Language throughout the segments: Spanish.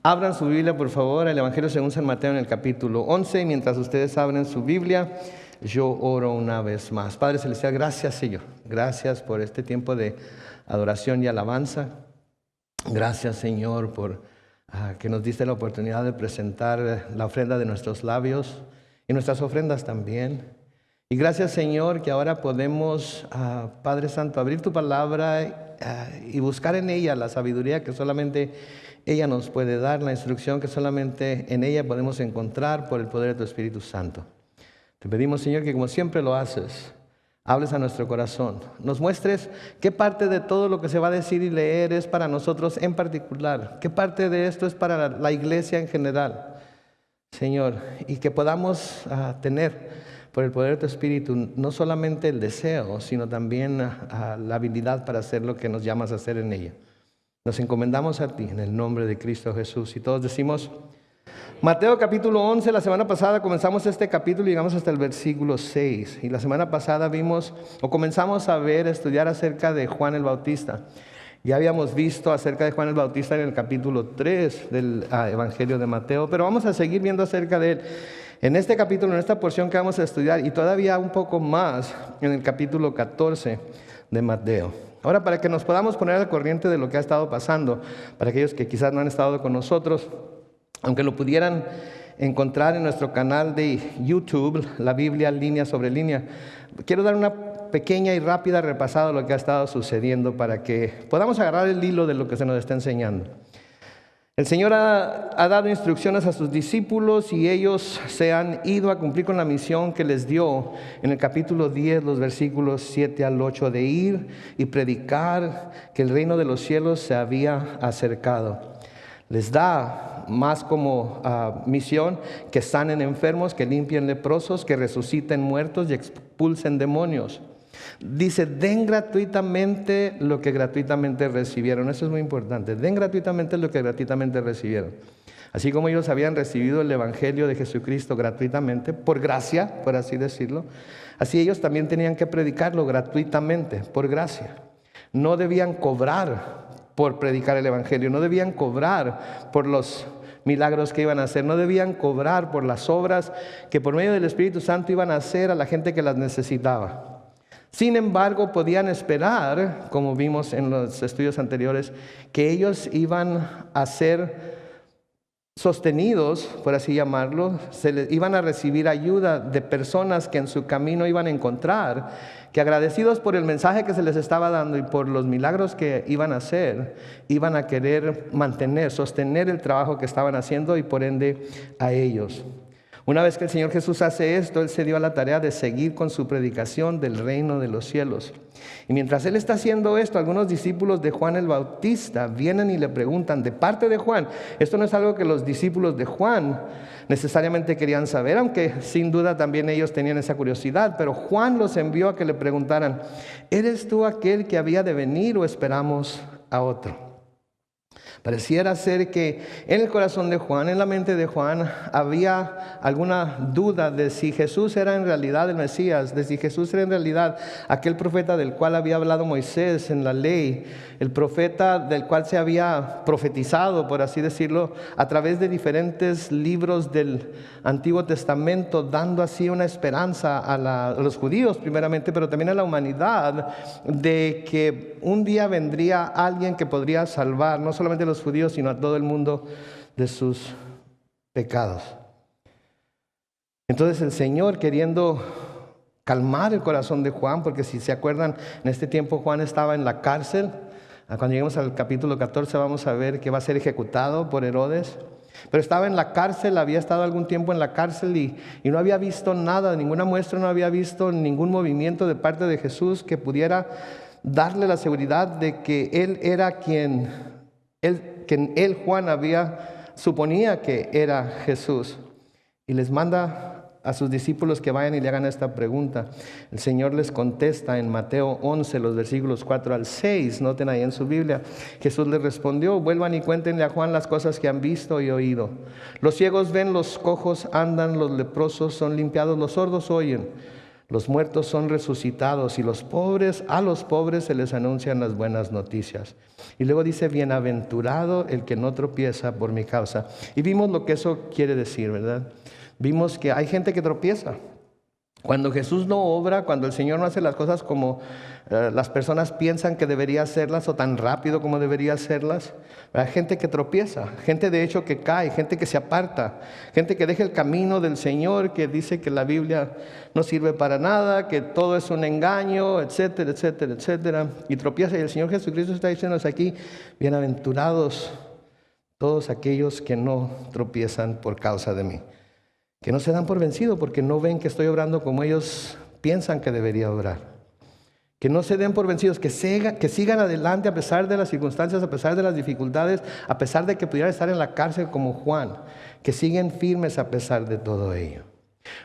Abran su Biblia, por favor, al Evangelio según San Mateo en el capítulo 11. Y mientras ustedes abren su Biblia, yo oro una vez más. Padre Celestial, gracias, Señor. Gracias por este tiempo de adoración y alabanza. Gracias, Señor, por que nos diste la oportunidad de presentar la ofrenda de nuestros labios y nuestras ofrendas también. Y gracias, Señor, que ahora podemos, Padre Santo, abrir tu palabra y buscar en ella la sabiduría que solamente ella nos puede dar, la instrucción que solamente en ella podemos encontrar por el poder de tu Espíritu Santo. Te pedimos, Señor, que como siempre lo haces, hables a nuestro corazón, nos muestres qué parte de todo lo que se va a decir y leer es para nosotros en particular, qué parte de esto es para la iglesia en general, Señor, y que podamos tener por el poder de tu Espíritu no solamente el deseo, sino también la habilidad para hacer lo que nos llamas a hacer en ella. Nos encomendamos a ti en el nombre de Cristo Jesús. Y todos decimos, Mateo capítulo 11, la semana pasada comenzamos este capítulo y llegamos hasta el versículo 6. Y la semana pasada comenzamos a estudiar acerca de Juan el Bautista. Ya habíamos visto acerca de Juan el Bautista en el capítulo 3 del Evangelio de Mateo, pero vamos a seguir viendo acerca de él en este capítulo, en esta porción que vamos a estudiar, y todavía un poco más en el capítulo 14 de Mateo. Ahora, para que nos podamos poner al corriente de lo que ha estado pasando, para aquellos que quizás no han estado con nosotros, aunque lo pudieran encontrar en nuestro canal de YouTube, la Biblia línea sobre línea, quiero dar una pequeña y rápida repasada de lo que ha estado sucediendo para que podamos agarrar el hilo de lo que se nos está enseñando. El Señor ha dado instrucciones a sus discípulos y ellos se han ido a cumplir con la misión que les dio en el capítulo 10, los versículos 7 al 8, de ir y predicar que el reino de los cielos se había acercado. Les da más como misión que sanen enfermos, que limpien leprosos, que resuciten muertos y expulsen demonios. Dice, den gratuitamente lo que gratuitamente recibieron. Eso es muy importante. Den gratuitamente lo que gratuitamente recibieron. Así como ellos habían recibido el Evangelio de Jesucristo gratuitamente, por gracia, por así decirlo, así ellos también tenían que predicarlo gratuitamente, por gracia. No debían cobrar por predicar el Evangelio, no debían cobrar por los milagros que iban a hacer, no debían cobrar por las obras que por medio del Espíritu Santo iban a hacer a la gente que las necesitaba. Sin embargo, podían esperar, como vimos en los estudios anteriores, que ellos iban a ser sostenidos, por así llamarlo, iban a recibir ayuda de personas que en su camino iban a encontrar, que agradecidos por el mensaje que se les estaba dando y por los milagros que iban a hacer, iban a querer sostener el trabajo que estaban haciendo y por ende a ellos. Una vez que el Señor Jesús hace esto, Él se dio a la tarea de seguir con su predicación del reino de los cielos. Y mientras Él está haciendo esto, algunos discípulos de Juan el Bautista vienen y le preguntan de parte de Juan. Esto no es algo que los discípulos de Juan necesariamente querían saber, aunque sin duda también ellos tenían esa curiosidad. Pero Juan los envió a que le preguntaran, ¿eres tú aquel que había de venir o esperamos a otro? Pareciera ser que en el corazón de Juan, en la mente de Juan, había alguna duda de si Jesús era en realidad el Mesías, de si Jesús era en realidad aquel profeta del cual había hablado Moisés en la ley, el profeta del cual se había profetizado, por así decirlo, a través de diferentes libros del Antiguo Testamento, dando así una esperanza a los judíos primeramente, pero también a la humanidad, de que un día vendría alguien que podría salvar no solamente a los judíos, sino a todo el mundo de sus pecados. Entonces el Señor, queriendo calmar el corazón de Juan, porque si se acuerdan, en este tiempo Juan estaba en la cárcel. Cuando lleguemos al capítulo 14 vamos a ver que va a ser ejecutado por Herodes. Pero estaba en la cárcel, había estado algún tiempo en la cárcel y no había visto nada, ninguna muestra, no había visto ningún movimiento de parte de Jesús que pudiera darle la seguridad de que Él era quien él, Juan, suponía que era Jesús. Y les manda a sus discípulos que vayan y le hagan esta pregunta. El Señor les contesta en Mateo 11, los versículos 4 al 6. Noten ahí en su Biblia. Jesús les respondió, vuelvan y cuéntenle a Juan las cosas que han visto y oído. Los ciegos ven, los cojos andan, los leprosos son limpiados, los sordos oyen, Los muertos son resucitados y a los pobres se les anuncian las buenas noticias. Y luego dice, bienaventurado el que no tropieza por mi causa. Y vimos lo que eso quiere decir, ¿verdad? Vimos que hay gente que tropieza. Cuando Jesús no obra, cuando el Señor no hace las cosas como las personas piensan que debería hacerlas o tan rápido como debería hacerlas, hay gente que tropieza, gente de hecho que cae, gente que se aparta, gente que deja el camino del Señor, que dice que la Biblia no sirve para nada, que todo es un engaño, etcétera, etcétera, etcétera, y tropieza. Y el Señor Jesucristo está diciéndonos aquí, bienaventurados todos aquellos que no tropiezan por causa de mí, que no se dan por vencido porque no ven que estoy obrando como ellos piensan que debería obrar. Que no se den por vencidos, que sigan adelante a pesar de las circunstancias, a pesar de las dificultades, a pesar de que pudieran estar en la cárcel como Juan, que siguen firmes a pesar de todo ello.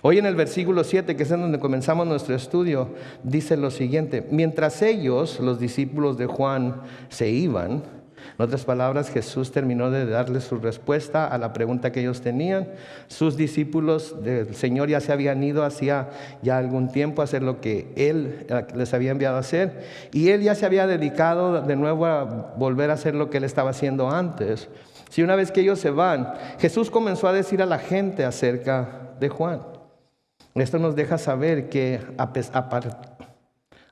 Hoy en el versículo 7, que es en donde comenzamos nuestro estudio, dice lo siguiente: mientras ellos, los discípulos de Juan, se iban, en otras palabras, Jesús terminó de darles su respuesta a la pregunta que ellos tenían. Sus discípulos del Señor ya se habían ido hacía ya algún tiempo a hacer lo que Él les había enviado a hacer. Y Él ya se había dedicado de nuevo a volver a hacer lo que Él estaba haciendo antes. Si una vez que ellos se van, Jesús comenzó a decir a la gente acerca de Juan. Esto nos deja saber que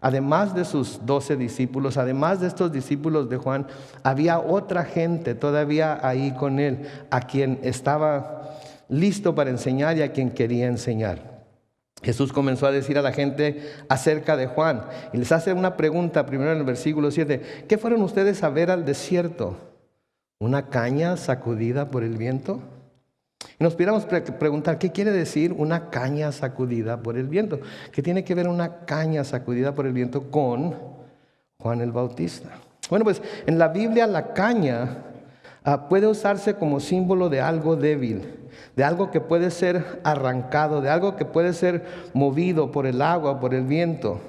además de sus 12 discípulos, además de estos discípulos de Juan, había otra gente todavía ahí con él, a quien estaba listo para enseñar y a quien quería enseñar. Jesús comenzó a decir a la gente acerca de Juan y les hace una pregunta primero en el versículo 7. ¿Qué fueron ustedes a ver al desierto? ¿Una caña sacudida por el viento? Y nos pudiéramos preguntar, ¿qué quiere decir una caña sacudida por el viento? ¿Qué tiene que ver una caña sacudida por el viento con Juan el Bautista? Bueno, pues en la Biblia la caña puede usarse como símbolo de algo débil, de algo que puede ser arrancado, de algo que puede ser movido por el agua, por el viento,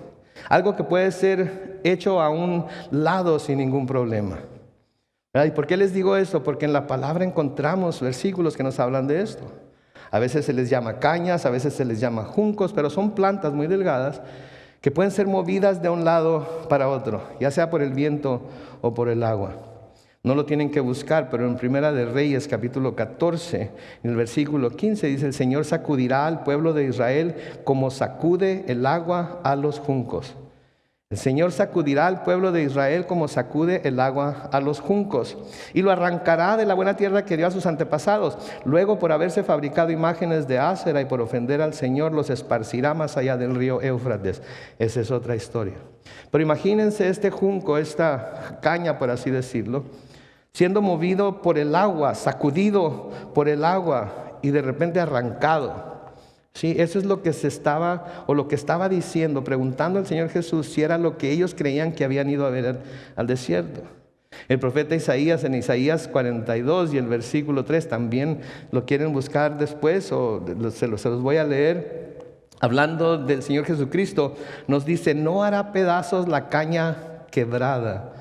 algo que puede ser hecho a un lado sin ningún problema. ¿Y por qué les digo esto? Porque en la palabra encontramos versículos que nos hablan de esto. A veces se les llama cañas, a veces se les llama juncos, pero son plantas muy delgadas que pueden ser movidas de un lado para otro, ya sea por el viento o por el agua. No lo tienen que buscar, pero en Primera de Reyes, capítulo 14, en el versículo 15, dice: el Señor sacudirá al pueblo de Israel como sacude el agua a los juncos. El Señor sacudirá al pueblo de Israel como sacude el agua a los juncos, y lo arrancará de la buena tierra que dio a sus antepasados. Luego, por haberse fabricado imágenes de Ásera y por ofender al Señor, los esparcirá más allá del río Éufrates. Esa es otra historia. Pero imagínense este junco, esta caña, por así decirlo, siendo movido por el agua, sacudido por el agua y de repente arrancado. Sí, eso es lo que estaba diciendo, preguntando al Señor Jesús si era lo que ellos creían que habían ido a ver al desierto. El profeta Isaías, en Isaías 42 y el versículo 3, también lo quieren buscar después, o se los voy a leer. Hablando del Señor Jesucristo, nos dice: no hará pedazos la caña quebrada,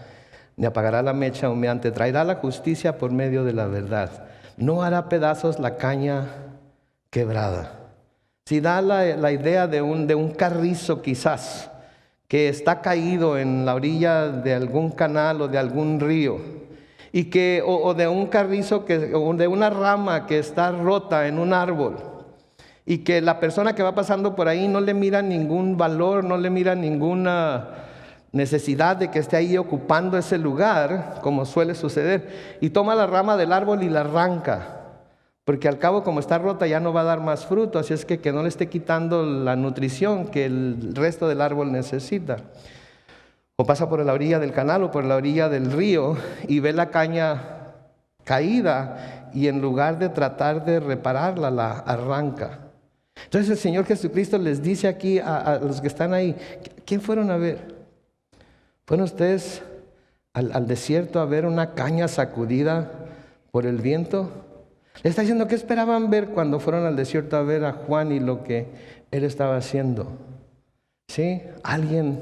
ni apagará la mecha humeante, traerá la justicia por medio de la verdad. No hará pedazos la caña quebrada. Si da la idea de un carrizo quizás, que está caído en la orilla de algún canal o de algún río, y o de un carrizo, o de una rama que está rota en un árbol, y que la persona que va pasando por ahí no le mira ningún valor, no le mira ninguna necesidad de que esté ahí ocupando ese lugar, como suele suceder, y toma la rama del árbol y la arranca. Porque al cabo, como está rota, ya no va a dar más fruto, así es que no le esté quitando la nutrición que el resto del árbol necesita. O pasa por la orilla del canal o por la orilla del río y ve la caña caída y en lugar de tratar de repararla, la arranca. Entonces el Señor Jesucristo les dice aquí a los que están ahí: ¿quién fueron a ver? ¿Fueron ustedes al desierto a ver una caña sacudida por el viento? Le está diciendo: ¿qué esperaban ver cuando fueron al desierto a ver a Juan y lo que él estaba haciendo? ¿Sí? Alguien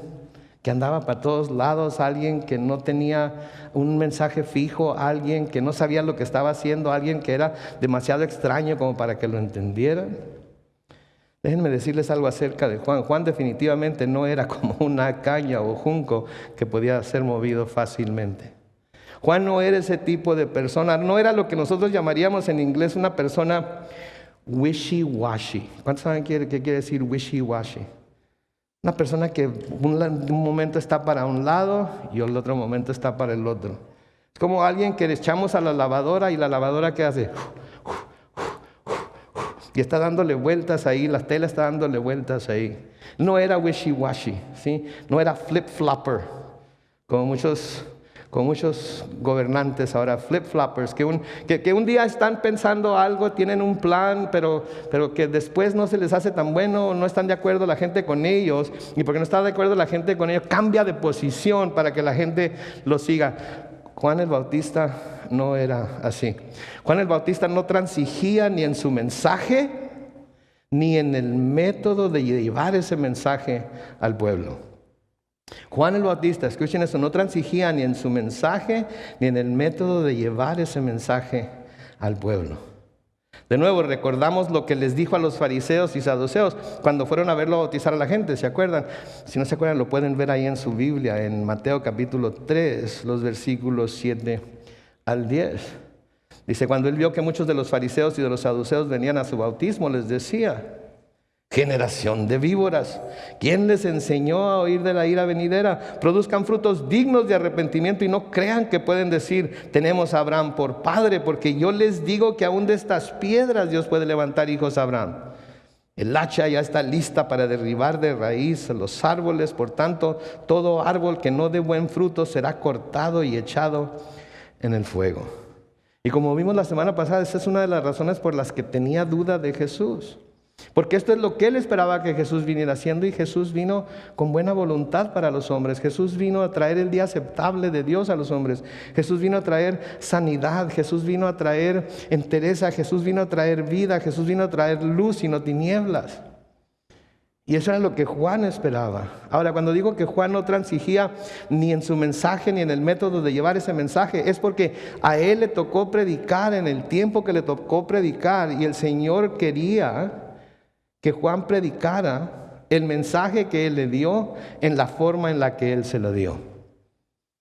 que andaba para todos lados, alguien que no tenía un mensaje fijo, alguien que no sabía lo que estaba haciendo, alguien que era demasiado extraño como para que lo entendieran. Déjenme decirles algo acerca de Juan. Juan definitivamente no era como una caña o junco que podía ser movido fácilmente. Juan no era ese tipo de persona, no era lo que nosotros llamaríamos en inglés una persona wishy-washy. ¿Cuántos saben qué quiere decir wishy-washy? Una persona que un momento está para un lado y el otro momento está para el otro. Es como alguien que le echamos a la lavadora y la lavadora que hace y está dándole vueltas ahí, la tela está dándole vueltas ahí. No era wishy-washy, ¿sí? No era flip-flopper, como muchos gobernantes ahora, flip-floppers, que un día están pensando algo, tienen un plan, pero que después no se les hace tan bueno, no están de acuerdo la gente con ellos, y porque no está de acuerdo la gente con ellos, cambia de posición para que la gente lo siga. Juan el Bautista no era así. Juan el Bautista no transigía ni en su mensaje, ni en el método de llevar ese mensaje al pueblo. Juan el Bautista, escuchen eso, no transigía ni en su mensaje, ni en el método de llevar ese mensaje al pueblo. De nuevo, recordamos lo que les dijo a los fariseos y saduceos cuando fueron a verlo bautizar a la gente, ¿se acuerdan? Si no se acuerdan, lo pueden ver ahí en su Biblia, en Mateo capítulo 3, los versículos 7 al 10. Dice, cuando él vio que muchos de los fariseos y de los saduceos venían a su bautismo, les decía: generación de víboras, ¿quién les enseñó a oír de la ira venidera? Produzcan frutos dignos de arrepentimiento y no crean que pueden decir: tenemos a Abraham por padre, porque yo les digo que aún de estas piedras Dios puede levantar hijos a Abraham. El hacha ya está lista para derribar de raíz los árboles, por tanto, todo árbol que no dé buen fruto será cortado y echado en el fuego. Y como vimos la semana pasada, esa es una de las razones por las que tenía duda de Jesús. Porque esto es lo que él esperaba que Jesús viniera haciendo, y Jesús vino con buena voluntad para los hombres. Jesús vino a traer el día aceptable de Dios a los hombres. Jesús vino a traer sanidad, Jesús vino a traer entereza, Jesús vino a traer vida, Jesús vino a traer luz y no tinieblas. Y eso era lo que Juan esperaba. Ahora, cuando digo que Juan no transigía ni en su mensaje ni en el método de llevar ese mensaje, es porque a él le tocó predicar en el tiempo que le tocó predicar, y el Señor quería que Juan predicara el mensaje que él le dio en la forma en la que él se lo dio.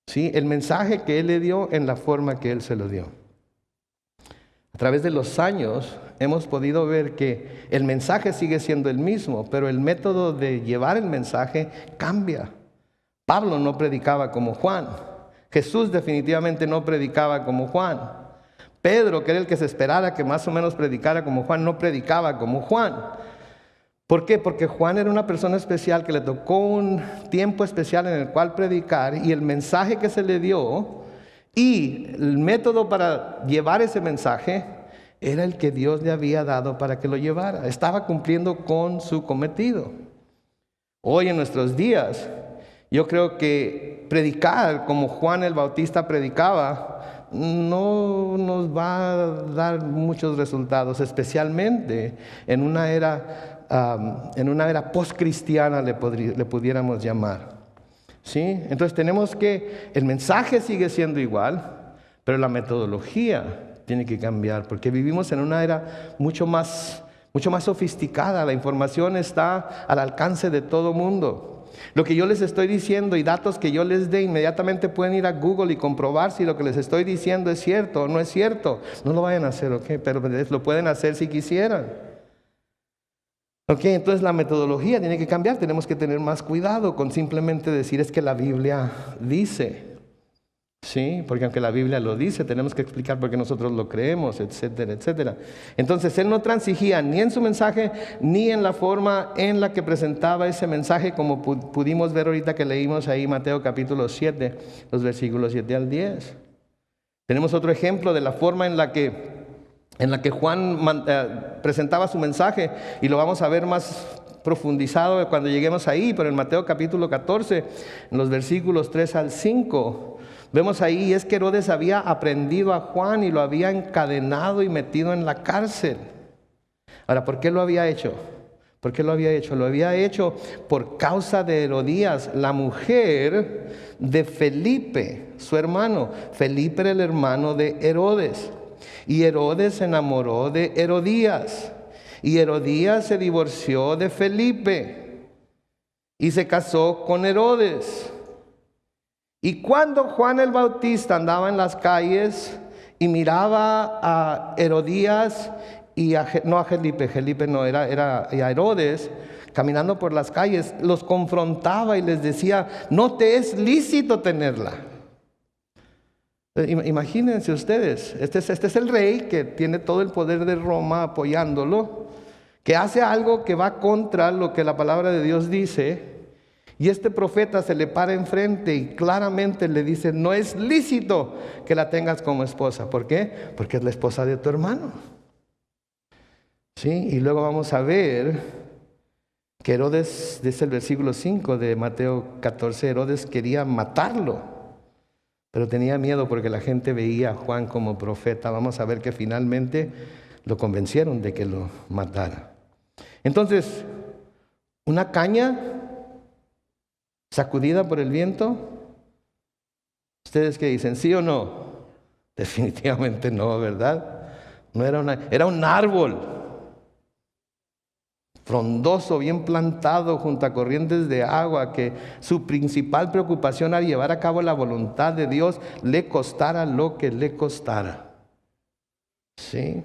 ¿Sí? El mensaje que él le dio en la forma que él se lo dio. A través de los años hemos podido ver que el mensaje sigue siendo el mismo, pero el método de llevar el mensaje cambia. Pablo no predicaba como Juan. Jesús definitivamente no predicaba como Juan. Pedro, que era el que se esperara que más o menos predicara como Juan, no predicaba como Juan. ¿Por qué? Porque Juan era una persona especial que le tocó un tiempo especial en el cual predicar, y el mensaje que se le dio y el método para llevar ese mensaje era el que Dios le había dado para que lo llevara. Estaba cumpliendo con su cometido. Hoy en nuestros días, yo creo que predicar como Juan el Bautista predicaba no nos va a dar muchos resultados, especialmente en una era post-cristiana le pudiéramos llamar. ¿Sí? Entonces tenemos que, el mensaje sigue siendo igual, pero la metodología tiene que cambiar, porque vivimos en una era mucho más sofisticada. La información está al alcance de todo mundo. Lo que yo les estoy diciendo y datos que yo les dé, inmediatamente pueden ir a Google y comprobar si lo que les estoy diciendo es cierto o no es cierto. No lo vayan a hacer, ¿ok? Pero lo pueden hacer si quisieran. Ok, entonces la metodología tiene que cambiar. Tenemos que tener más cuidado con simplemente decir es que la Biblia dice. Sí, porque aunque la Biblia lo dice, tenemos que explicar por qué nosotros lo creemos, etcétera, etcétera. Entonces él no transigía ni en su mensaje ni en la forma en la que presentaba ese mensaje, como pudimos ver ahorita que leímos ahí Mateo capítulo 7, los versículos 7 al 10. Tenemos otro ejemplo de la forma en la que Juan presentaba su mensaje, y lo vamos a ver más profundizado cuando lleguemos ahí, pero en Mateo capítulo 14, en los versículos 3 al 5, vemos ahí, es que Herodes había aprendido a Juan y lo había encadenado y metido en la cárcel. Ahora, ¿por qué lo había hecho? ¿Por qué lo había hecho? Lo había hecho por causa de Herodías, la mujer de Felipe, su hermano. Felipe era el hermano de Herodes. Y Herodes se enamoró de Herodías. Y Herodías se divorció de Felipe y se casó con Herodes. Y cuando Juan el Bautista andaba en las calles y miraba a Herodías y no a Felipe no, era a Herodes, caminando por las calles, los confrontaba y les decía: no te es lícito tenerla. Imagínense ustedes, este es el rey que tiene todo el poder de Roma apoyándolo, que hace algo que va contra lo que la palabra de Dios dice, y este profeta se le para enfrente y claramente le dice: no es lícito que la tengas como esposa. ¿Por qué? Porque es la esposa de tu hermano. ¿Sí? Y luego vamos a ver que Herodes, dice el versículo 5 de Mateo 14, Herodes quería matarlo, pero tenía miedo porque la gente veía a Juan como profeta. Vamos a ver que finalmente lo convencieron de que lo matara. Entonces, una caña sacudida por el viento. ¿Ustedes qué dicen? ¿Sí o no? Definitivamente no, ¿verdad? No era un árbol frondoso, bien plantado junto a corrientes de agua, que su principal preocupación era llevar a cabo la voluntad de Dios, le costara lo que le costara. ¿Sí?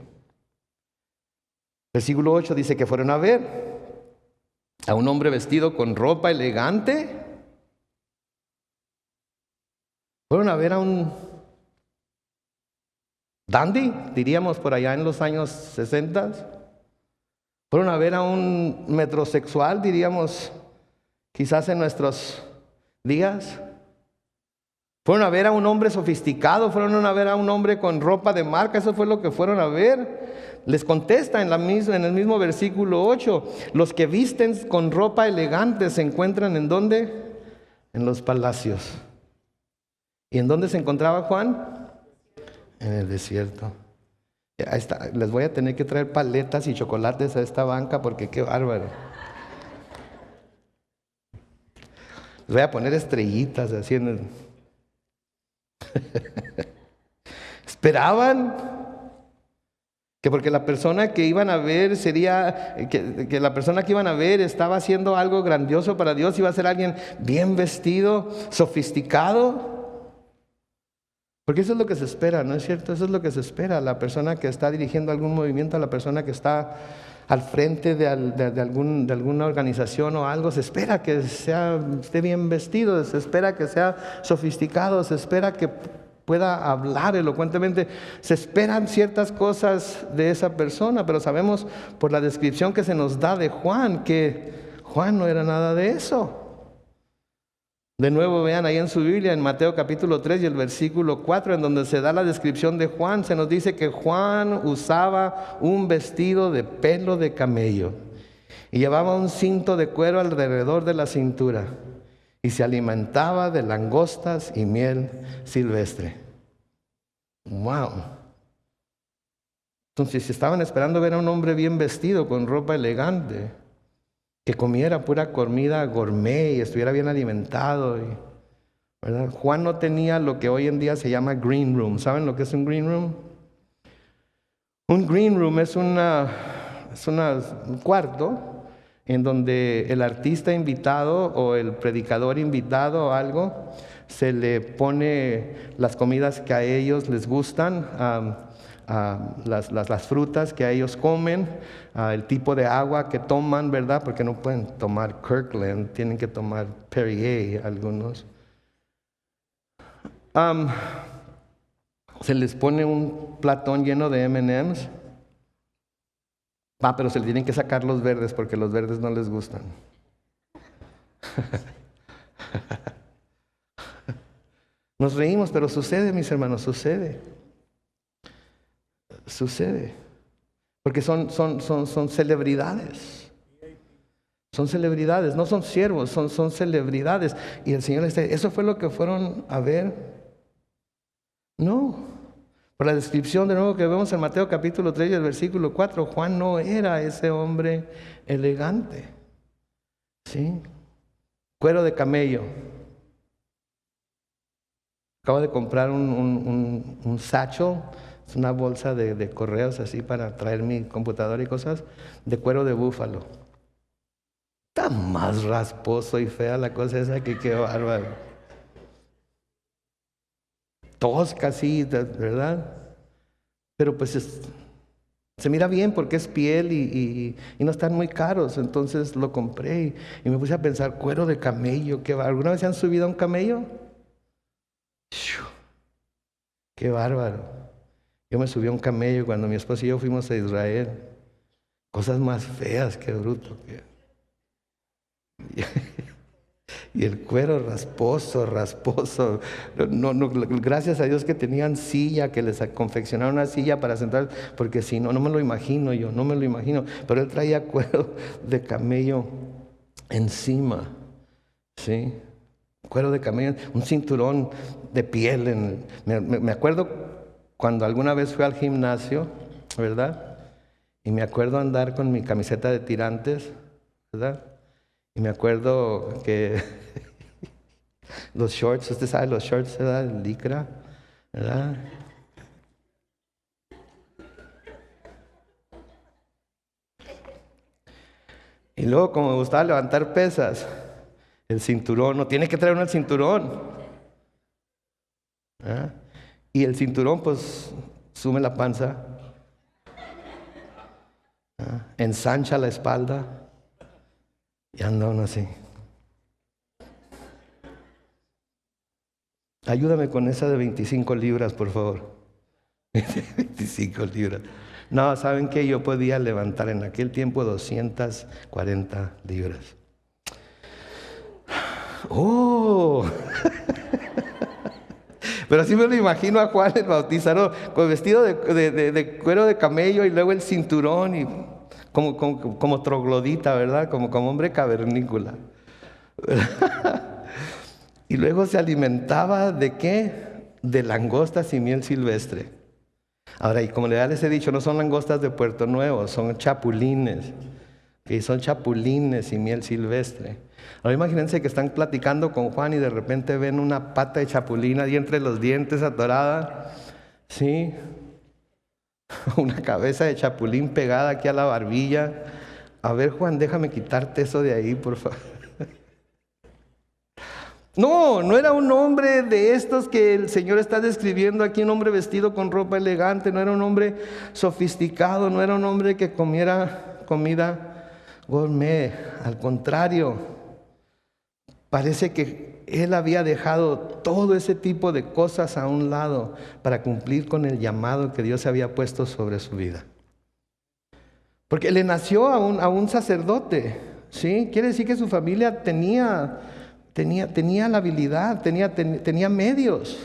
Versículo 8 dice que fueron a ver a un hombre vestido con ropa elegante. Fueron a ver a un dandy, diríamos por allá en los años 60. Fueron a ver a un metrosexual, diríamos, quizás en nuestros días. Fueron a ver a un hombre sofisticado, fueron a ver a un hombre con ropa de marca. Eso fue lo que fueron a ver. Les contesta en el mismo versículo 8: los que visten con ropa elegante se encuentran ¿en dónde? En los palacios. ¿Y en dónde se encontraba Juan? En el desierto. Ahí está. Les voy a tener que traer paletas y chocolates a esta banca porque qué bárbaro. Les voy a poner estrellitas así en el... Esperaban que porque la persona que iban a ver que la persona que iban a ver estaba haciendo algo grandioso para Dios, iba a ser alguien bien vestido, sofisticado. Porque eso es lo que se espera, ¿no es cierto? Eso es lo que se espera. La persona que está dirigiendo algún movimiento, la persona que está al frente de alguna organización o algo, se espera que esté bien vestido, se espera que sea sofisticado, se espera que pueda hablar elocuentemente, se esperan ciertas cosas de esa persona, pero sabemos por la descripción que se nos da de Juan que Juan no era nada de eso. De nuevo vean ahí en su Biblia, en Mateo capítulo 3 y el versículo 4, en donde se da la descripción de Juan, se nos dice que Juan usaba un vestido de pelo de camello y llevaba un cinto de cuero alrededor de la cintura y se alimentaba de langostas y miel silvestre. ¡Wow! Entonces, si estaban esperando ver a un hombre bien vestido, con ropa elegante, que comiera pura comida gourmet y estuviera bien alimentado, ¿verdad? Juan no tenía lo que hoy en día se llama green room. ¿Saben lo que es un green room? Un green room es un cuarto en donde el artista invitado o el predicador invitado o algo, se le pone las comidas que a ellos les gustan, las frutas que a ellos comen, el tipo de agua que toman, ¿verdad? Porque no pueden tomar Kirkland, tienen que tomar Perrier algunos. Se les pone un platón lleno de M&M's. Pero se le tienen que sacar los verdes porque los verdes no les gustan. Nos reímos, pero sucede, mis hermanos, sucede. Porque son celebridades. Son celebridades, no son siervos, son celebridades. Y el Señor les dice: ¿eso fue lo que fueron a ver? No. Por la descripción de nuevo que vemos en Mateo capítulo 3 y el versículo 4, Juan no era ese hombre elegante. ¿Sí? Cuero de camello. Acabo de comprar un satchel Es una bolsa de correos así para traer mi computadora y cosas, de cuero de búfalo. Está más rasposo y fea la cosa esa que qué bárbaro. Tosca así, ¿verdad? Pero pues se mira bien porque es piel y no están muy caros. Entonces lo compré y me puse a pensar, cuero de camello, ¿qué va? ¿Alguna vez se han subido a un camello? ¡Shiu! ¡Qué bárbaro! Yo me subí a un camello cuando mi esposo y yo fuimos a Israel. Cosas más feas que bruto. Y el cuero rasposo. Gracias a Dios que tenían silla, que les confeccionaron una silla para sentar, porque si no, no me lo imagino yo, no me lo imagino. Pero él traía cuero de camello encima, ¿sí? Cuero de camello, un cinturón de piel. Me acuerdo cuando alguna vez fui al gimnasio, ¿verdad? Y me acuerdo andar con mi camiseta de tirantes, ¿verdad? Y me acuerdo que los shorts, usted sabe los shorts, ¿verdad? El licra, ¿verdad? Y luego, como me gustaba levantar pesas, el cinturón, no tiene que traer uno el cinturón, ¿verdad? Y el cinturón, pues, sume la panza, ¿verdad? Ensancha la espalda, y anda uno así. Ayúdame con esa de 25 libras, por favor. 25 libras. No, ¿saben qué? Yo podía levantar en aquel tiempo 240 libras. ¡Oh! Pero así me lo imagino a Juan el Bautizador, con vestido de cuero de camello y luego el cinturón y como troglodita, ¿verdad? Como hombre cavernícola. Y luego se alimentaba ¿de qué? De langostas y miel silvestre. Ahora, y como les he dicho, no son langostas de Puerto Nuevo, son chapulines. Que son chapulines y miel silvestre. Ahora imagínense que están platicando con Juan y de repente ven una pata de chapulín ahí entre los dientes atorada. ¿Sí? Una cabeza de chapulín pegada aquí a la barbilla. A ver, Juan, déjame quitarte eso de ahí, por favor. No era un hombre de estos que el Señor está describiendo aquí, un hombre vestido con ropa elegante, no era un hombre sofisticado, no era un hombre que comiera comida gourmet. Al contrario, parece que él había dejado todo ese tipo de cosas a un lado para cumplir con el llamado que Dios había puesto sobre su vida. Porque le nació a un sacerdote, ¿sí? Quiere decir que su familia tenía la habilidad, tenía medios,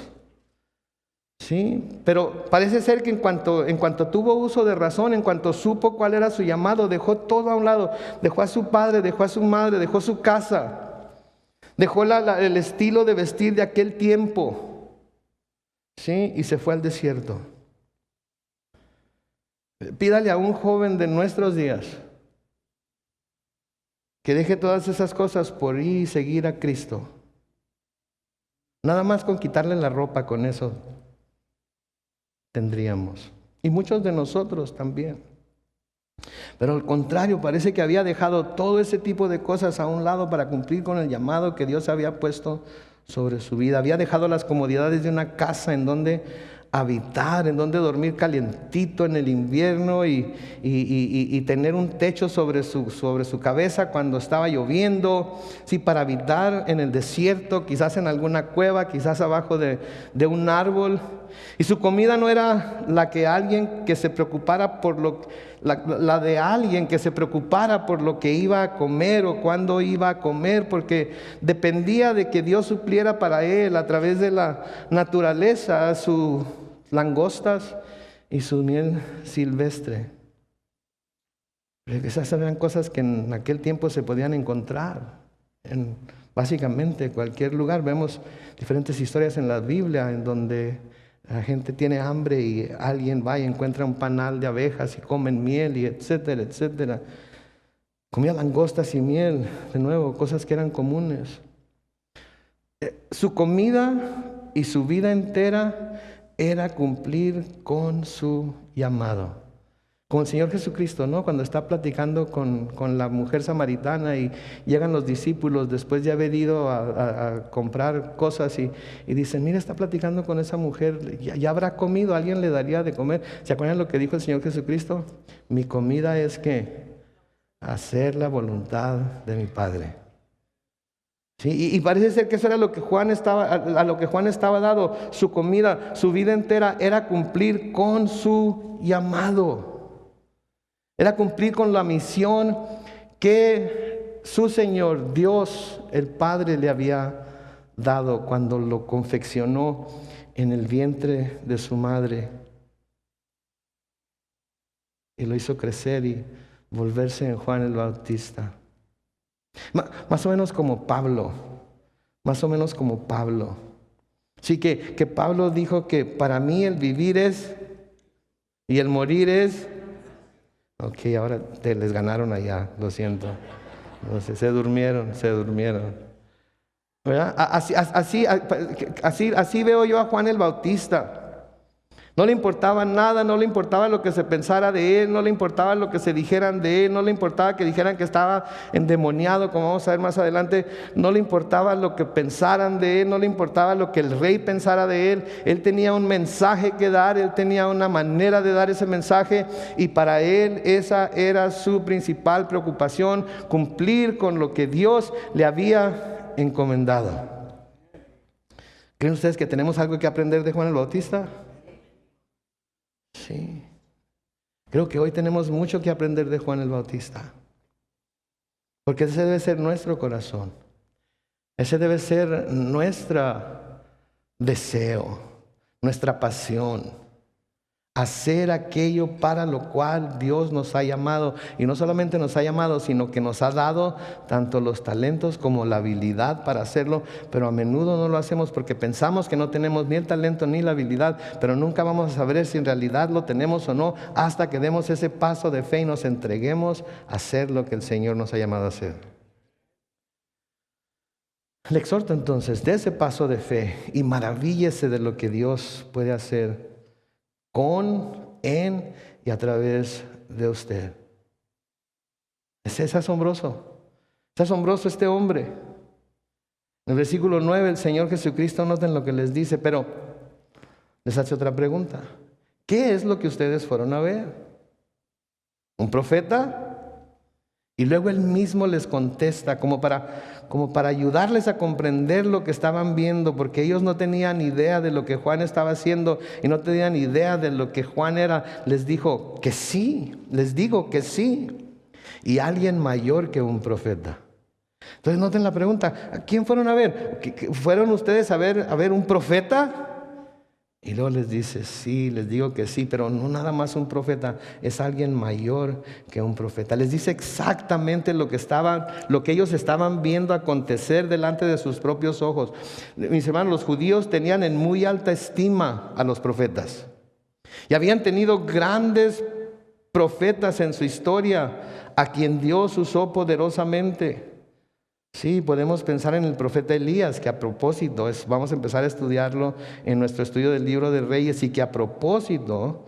¿sí? Pero parece ser que en cuanto tuvo uso de razón, en cuanto supo cuál era su llamado, dejó todo a un lado, dejó a su padre, dejó a su madre, dejó su casa, dejó el estilo de vestir de aquel tiempo, ¿sí? Y se fue al desierto. Pídale a un joven de nuestros días que deje todas esas cosas por ir y seguir a Cristo. Nada más con quitarle la ropa, con eso tendríamos. Y muchos de nosotros también. Pero al contrario, parece que había dejado todo ese tipo de cosas a un lado para cumplir con el llamado que Dios había puesto sobre su vida. Había dejado las comodidades de una casa en donde habitar, en donde dormir calientito en el invierno y tener un techo sobre su cabeza cuando estaba lloviendo, sí, para habitar en el desierto, quizás en alguna cueva, quizás abajo de un árbol. Y su comida no era la que alguien que se preocupara por la de alguien que se preocupara por lo que iba a comer o cuándo iba a comer, porque dependía de que Dios supliera para él a través de la naturaleza sus langostas y su miel silvestre. Esas eran cosas que en aquel tiempo se podían encontrar en básicamente cualquier lugar. Vemos diferentes historias en la Biblia en donde la gente tiene hambre y alguien va y encuentra un panal de abejas y comen miel y etcétera, etcétera. Comía langostas y miel, de nuevo, cosas que eran comunes. Su comida y su vida entera era cumplir con su llamado. Con el Señor Jesucristo, ¿no? Cuando está platicando con la mujer samaritana y llegan los discípulos después de haber ido a comprar cosas y dicen, mira, está platicando con esa mujer, ya habrá comido, alguien le daría de comer. ¿Se acuerdan lo que dijo el Señor Jesucristo? Mi comida es que hacer la voluntad de mi Padre. Sí, y parece ser que eso era lo que a lo que Juan estaba dado. Su comida, su vida entera era cumplir con su llamado. Era cumplir con la misión que su Señor, Dios, el Padre, le había dado cuando lo confeccionó en el vientre de su madre. Y lo hizo crecer y volverse en Juan el Bautista. Más o menos como Pablo. Más o menos como Pablo. Sí, que Pablo dijo que para mí el vivir es y el morir es. Ok, ahora les ganaron allá, lo siento. No sé, se durmieron. ¿Verdad? Así veo yo a Juan el Bautista. No le importaba nada, no le importaba lo que se pensara de él, no le importaba lo que se dijeran de él, no le importaba que dijeran que estaba endemoniado, como vamos a ver más adelante, no le importaba lo que pensaran de él, no le importaba lo que el rey pensara de él. Él tenía un mensaje que dar, él tenía una manera de dar ese mensaje y para él esa era su principal preocupación, cumplir con lo que Dios le había encomendado. ¿Creen ustedes que tenemos algo que aprender de Juan el Bautista? Sí. Creo que hoy tenemos mucho que aprender de Juan el Bautista. Porque ese debe ser nuestro corazón. Ese debe ser nuestro deseo, nuestra pasión. Hacer aquello para lo cual Dios nos ha llamado. Y no solamente nos ha llamado, sino que nos ha dado tanto los talentos como la habilidad para hacerlo. Pero a menudo no lo hacemos porque pensamos que no tenemos ni el talento ni la habilidad. Pero nunca vamos a saber si en realidad lo tenemos o no hasta que demos ese paso de fe y nos entreguemos a hacer lo que el Señor nos ha llamado a hacer. Le exhorto entonces, dé ese paso de fe y maravíllese de lo que Dios puede hacer con, en y a través de usted. Es asombroso. Es asombroso este hombre. En el versículo 9 el Señor Jesucristo, noten lo que les dice, pero les hace otra pregunta. ¿Qué es lo que ustedes fueron a ver? ¿Un profeta? Y luego él mismo les contesta como para ayudarles a comprender lo que estaban viendo, porque ellos no tenían idea de lo que Juan estaba haciendo y no tenían idea de lo que Juan era. Les dijo que sí, les digo que sí. Y alguien mayor que un profeta. Entonces noten la pregunta, ¿a quién fueron a ver? ¿Fueron ustedes a ver un profeta? Y luego les dice, sí, les digo que sí, pero no nada más un profeta, es alguien mayor que un profeta. Les dice exactamente lo que ellos estaban viendo acontecer delante de sus propios ojos. Mis hermanos, los judíos tenían en muy alta estima a los profetas. Y habían tenido grandes profetas en su historia, a quien Dios usó poderosamente. Sí, podemos pensar en el profeta Elías, que a propósito, vamos a empezar a estudiarlo en nuestro estudio del libro de Reyes, y que a propósito,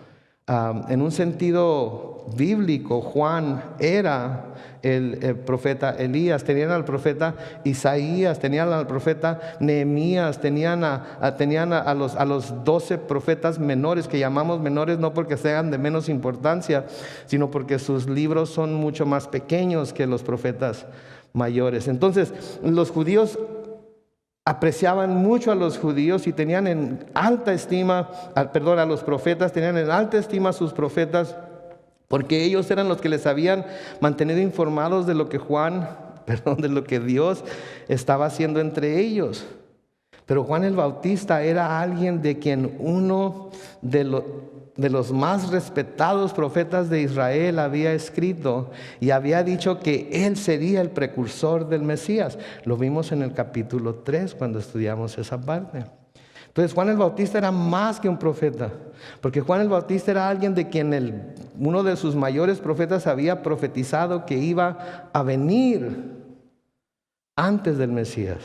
en un sentido bíblico, Juan era el profeta Elías. Tenían al profeta Isaías, tenían al profeta Nehemías, tenían a los 12 profetas menores, que llamamos menores no porque sean de menos importancia, sino porque sus libros son mucho más pequeños que los profetas mayores. Entonces, los judíos apreciaban mucho a los judíos y tenían en alta estima, a los profetas, tenían en alta estima a sus profetas, porque ellos eran los que les habían mantenido informados de lo que de lo que Dios estaba haciendo entre ellos. Pero Juan el Bautista era alguien de quien uno de los más respetados profetas de Israel había escrito y había dicho que él sería el precursor del Mesías. Lo vimos en el capítulo 3 cuando estudiamos esa parte. Entonces Juan el Bautista era más que un profeta, porque Juan el Bautista era alguien de quien uno de sus mayores profetas había profetizado que iba a venir antes del Mesías.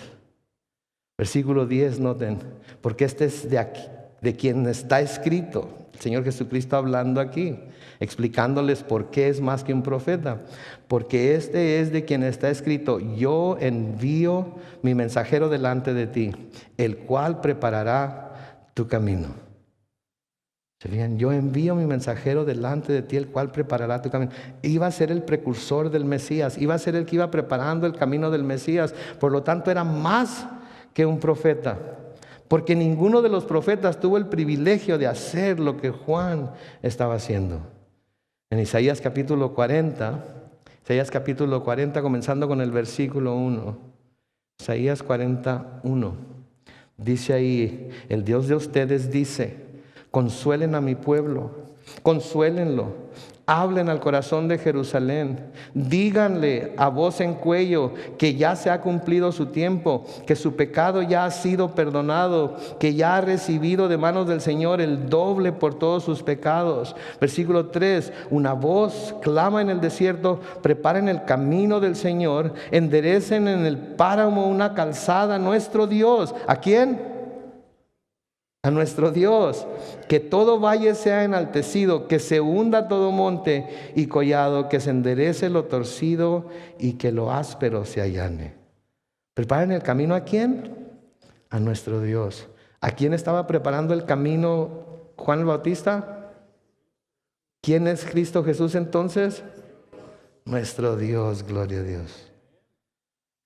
Versículo 10, noten, porque este es de de quien está escrito. El Señor Jesucristo hablando aquí, explicándoles por qué es más que un profeta. Porque este es de quien está escrito: yo envío mi mensajero delante de ti, el cual preparará tu camino. ¿Se fijan? Yo envío mi mensajero delante de ti, el cual preparará tu camino. Iba a ser el precursor del Mesías, iba a ser el que iba preparando el camino del Mesías. Por lo tanto, era más que un profeta, porque ninguno de los profetas tuvo el privilegio de hacer lo que Juan estaba haciendo. En Isaías capítulo 40, comenzando con el versículo 1, Isaías 41, dice ahí: el Dios de ustedes dice: consuelen a mi pueblo, consuélenlo, hablen al corazón de Jerusalén, díganle a voz en cuello que ya se ha cumplido su tiempo, que su pecado ya ha sido perdonado, que ya ha recibido de manos del Señor el doble por todos sus pecados. Versículo 3, una voz clama en el desierto: preparen el camino del Señor, enderecen en el páramo una calzada a nuestro Dios. ¿A quién? A nuestro Dios. Que todo valle sea enaltecido, que se hunda todo monte y collado, que se enderece lo torcido y que lo áspero se allane. ¿Preparen el camino a quién? A nuestro Dios. ¿A quién estaba preparando el camino Juan el Bautista? ¿Quién es Cristo Jesús entonces? Nuestro Dios, gloria a Dios.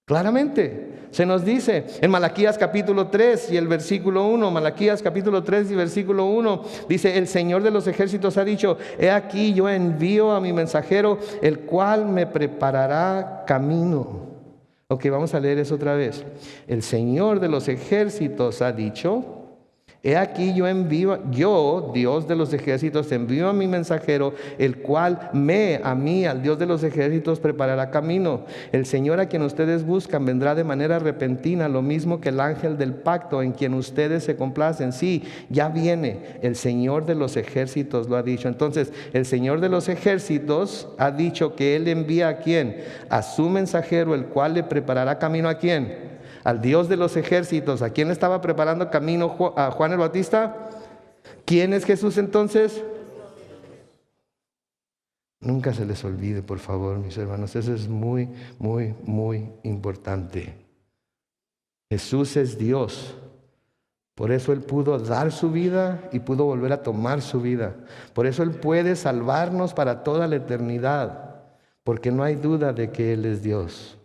Claramente se nos dice en Malaquías capítulo 3 y el versículo 1, Malaquías capítulo 3 y versículo 1, dice: el Señor de los ejércitos ha dicho: he aquí yo envío a mi mensajero, el cual me preparará camino. Ok, vamos a leer eso otra vez. El Señor de los ejércitos ha dicho: he aquí yo envío, yo, Dios de los ejércitos, envío a mi mensajero, el cual a mí, al Dios de los ejércitos, preparará camino. El Señor a quien ustedes buscan vendrá de manera repentina, lo mismo que el ángel del pacto en quien ustedes se complacen. Sí, ya viene, el Señor de los ejércitos lo ha dicho. Entonces, el Señor de los ejércitos ha dicho que Él envía ¿a quién? A su mensajero, el cual le preparará camino. ¿A quién? Al Dios de los ejércitos. ¿A quién estaba preparando camino a Juan el Bautista? ¿Quién es Jesús entonces? Nunca se les olvide, por favor, mis hermanos. Eso es muy, muy, muy importante. Jesús es Dios. Por eso Él pudo dar su vida y pudo volver a tomar su vida. Por eso Él puede salvarnos para toda la eternidad, porque no hay duda de que Él es Dios.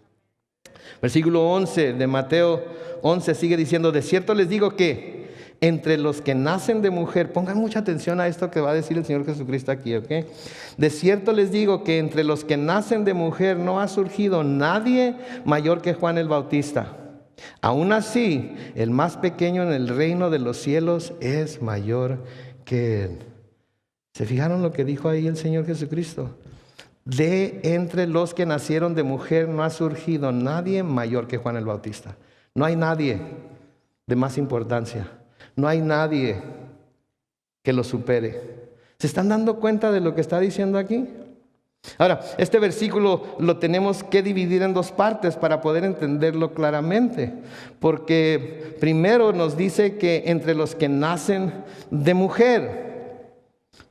Versículo 11 de Mateo 11 sigue diciendo: de cierto les digo que entre los que nacen de mujer, pongan mucha atención a esto que va a decir el Señor Jesucristo aquí, ¿ok? De cierto les digo que entre los que nacen de mujer no ha surgido nadie mayor que Juan el Bautista. Aún así, el más pequeño en el reino de los cielos es mayor que él. ¿Se fijaron lo que dijo ahí el Señor Jesucristo? De entre los que nacieron de mujer no ha surgido nadie mayor que Juan el Bautista. No hay nadie de más importancia. No hay nadie que lo supere. ¿Se están dando cuenta de lo que está diciendo aquí? Ahora, este versículo lo tenemos que dividir en dos partes para poder entenderlo claramente. Porque primero nos dice que entre los que nacen de mujer.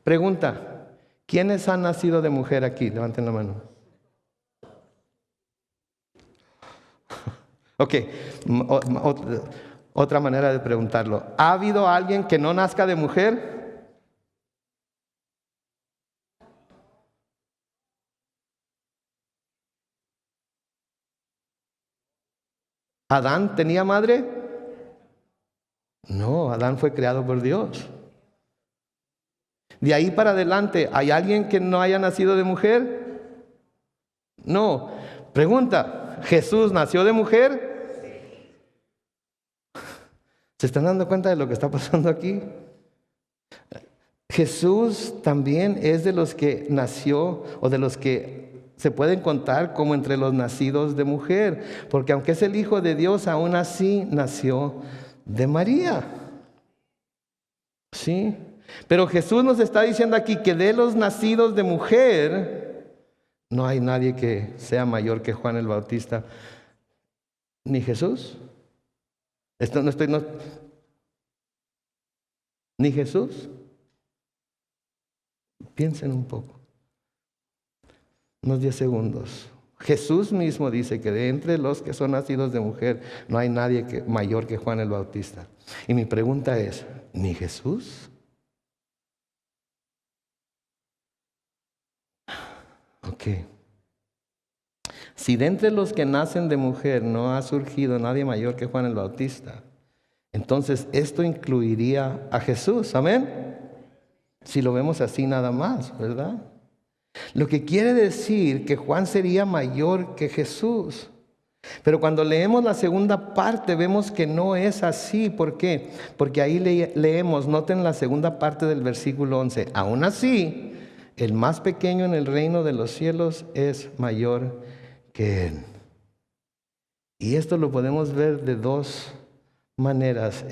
Pregunta: ¿quiénes han nacido de mujer aquí? Levanten la mano. Ok, otra manera de preguntarlo. ¿Ha habido alguien que no nazca de mujer? ¿Adán tenía madre? No, Adán fue creado por Dios. De ahí para adelante, ¿hay alguien que no haya nacido de mujer? No. Pregunta: ¿Jesús nació de mujer? ¿Se están dando cuenta de lo que está pasando aquí? Jesús también es de los que nació, o de los que se pueden contar como entre los nacidos de mujer, porque aunque es el Hijo de Dios, aún así nació de María. ¿Sí? Pero Jesús nos está diciendo aquí que de los nacidos de mujer no hay nadie que sea mayor que Juan el Bautista, ni Jesús. Ni Jesús. Piensen un poco. Unos 10 segundos. Jesús mismo dice que de entre los que son nacidos de mujer no hay nadie mayor que Juan el Bautista. Y mi pregunta es, ¿ni Jesús? Ok. Si de entre los que nacen de mujer no ha surgido nadie mayor que Juan el Bautista, entonces esto incluiría a Jesús. Amén. Si lo vemos así nada más, ¿verdad? Lo que quiere decir que Juan sería mayor que Jesús. Pero cuando leemos la segunda parte vemos que no es así. ¿Por qué? Porque ahí leemos, noten la segunda parte del versículo 11. Aún así, el más pequeño en el reino de los cielos es mayor que él. Y esto lo podemos ver de dos maneras.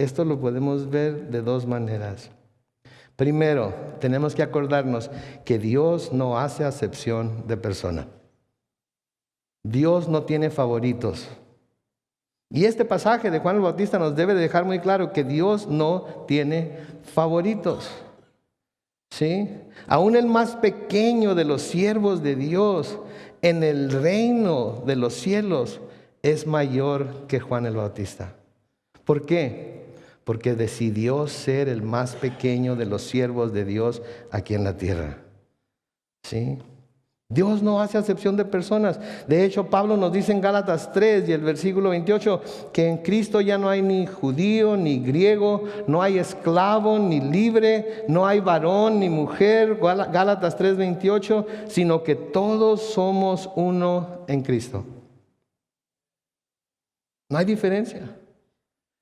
Primero, tenemos que acordarnos que Dios no hace acepción de persona. Dios no tiene favoritos. Y este pasaje de Juan el Bautista nos debe dejar muy claro que Dios no tiene favoritos. ¿Sí? Aún el más pequeño de los siervos de Dios en el reino de los cielos es mayor que Juan el Bautista. ¿Por qué? Porque decidió ser el más pequeño de los siervos de Dios aquí en la tierra. ¿Sí? Dios no hace acepción de personas. De hecho, Pablo nos dice en Gálatas 3 y el versículo 28 que en Cristo ya no hay ni judío ni griego, no hay esclavo ni libre, no hay varón ni mujer, Gálatas 3:28, sino que todos somos uno en Cristo. No hay diferencia.